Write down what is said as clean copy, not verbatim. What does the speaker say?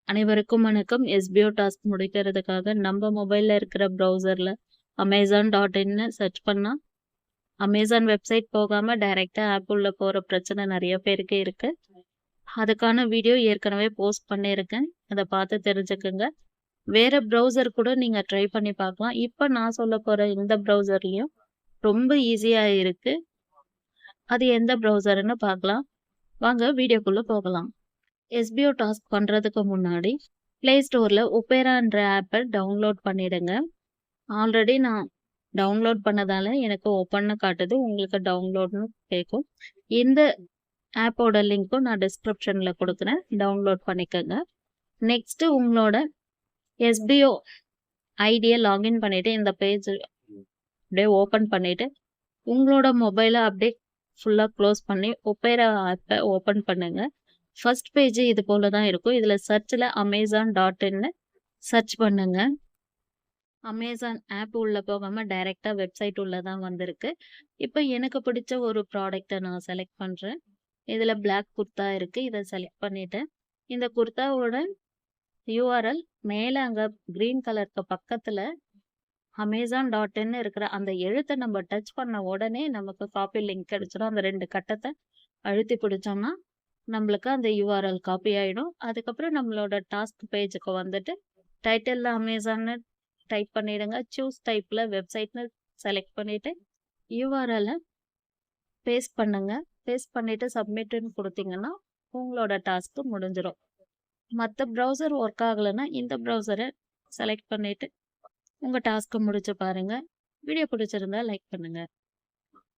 அனைவருக்கும் வணக்கம். SPO task முடிக்கிறதுக்காக நம்ம மொபைல்ல இருக்கிற ப்ரௌசர்ல amazon.in சர்ச் பண்ணா அமேசான் வெப்சைட் போகாம டைரக்டா ஆப் உள்ள போற பிரச்சனை நிறைய பேருக்கு இருக்கு. அதுக்கான வீடியோ ஏற்கனவே போஸ்ட் பண்ணியிருக்கேன். அதை பார்த்து தெரிஞ்சுக்குங்க. வேற ப்ரௌசர் கூட நீங்க ட்ரை பண்ணி பார்க்கலாம். இப்போ நான் சொல்ல போற இந்த ப்ரௌசர்லயும் ரொம்ப ஈஸியா இருக்கு. அது எந்த ப்ரௌசர்னு பார்க்கலாம். வாங்க வீடியோக்குள்ள போகலாம். எஸ்பிஓ டாஸ்க் பண்றதுக்கு முன்னாடி பிளே ஸ்டோர்ல ஒபேரான்ற ஆப்பை டவுன்லோட் பண்ணிடுங்க. ஆல்ரெடி நான் டவுன்லோட் பண்ணதால எனக்கு ஓப்பன்னு காட்டுது, உங்களுக்கு டவுன்லோட்னு கேட்கும். இந்த ஆப்போட லிங்க்கும் நான் டிஸ்கிரிப்ஷன்ல கொடுக்குறேன், டவுன்லோட் பண்ணிக்கோங்க. நெக்ஸ்ட் உங்களோட எஸ்பிஓ ஐடியை லாகின் பண்ணிட்டு இந்த பேஜ் அப்படியே ஓப்பன் பண்ணிட்டு உங்களோட மொபைலை அப்படியே ஃபுல்லாக க்ளோஸ் பண்ணி ஒபேரா ஆப்பை ஓப்பன் பண்ணுங்க. ஃபர்ஸ்ட் பேஜ் இது போல தான் இருக்கும். இதில் சர்ச்சில் amazon.in சர்ச் பண்ணுங்க. அமேசான் ஆப் உள்ள போகாமல் டைரெக்டாக வெப்சைட் உள்ள தான் வந்திருக்கு. இப்போ எனக்கு பிடிச்ச ஒரு ப்ராடக்டை நான் செலக்ட் பண்ணுறேன். இதில் பிளாக் குர்த்தா இருக்குது, இதை செலக்ட் பண்ணிட்டேன். இந்த குர்த்தாவோட யூஆர்எல் மேலே அங்கே க்ரீன் கலருக்கு பக்கத்தில் amazon.in இருக்கிற அந்த எழுத்தை நம்ம டச் பண்ண உடனே நமக்கு காப்பி லிங்க் கிடைச்சிடும். அந்த 2 கட்டத்தை அழுத்தி பிடிச்சோம்னா நம்மளுக்கு அந்த யூஆர்எல் காப்பி ஆகிடும். அதுக்கப்புறம் நம்மளோட டாஸ்க் பேஜுக்கு வந்துட்டு டைட்டிலில் அமேசான்னு டைப் பண்ணிவிடுங்க. சூஸ் டைப்பில் வெப்சைட்னு செலக்ட் பண்ணிவிட்டு யூஆர்எல்லை பேஸ்ட் பண்ணுங்க. பேஸ்ட் பண்ணிவிட்டு சப்மிட்டுன்னு கொடுத்தீங்கன்னா உங்களோட டாஸ்க்கு முடிஞ்சிடும். மற்ற ப்ரௌசர் ஒர்க் ஆகலைன்னா இந்த ப்ரௌசரை செலக்ட் பண்ணிவிட்டு உங்கள் டாஸ்க்கை முடிச்சு பாருங்கள். வீடியோ பிடிச்சிருந்தா லைக் பண்ணுங்கள்.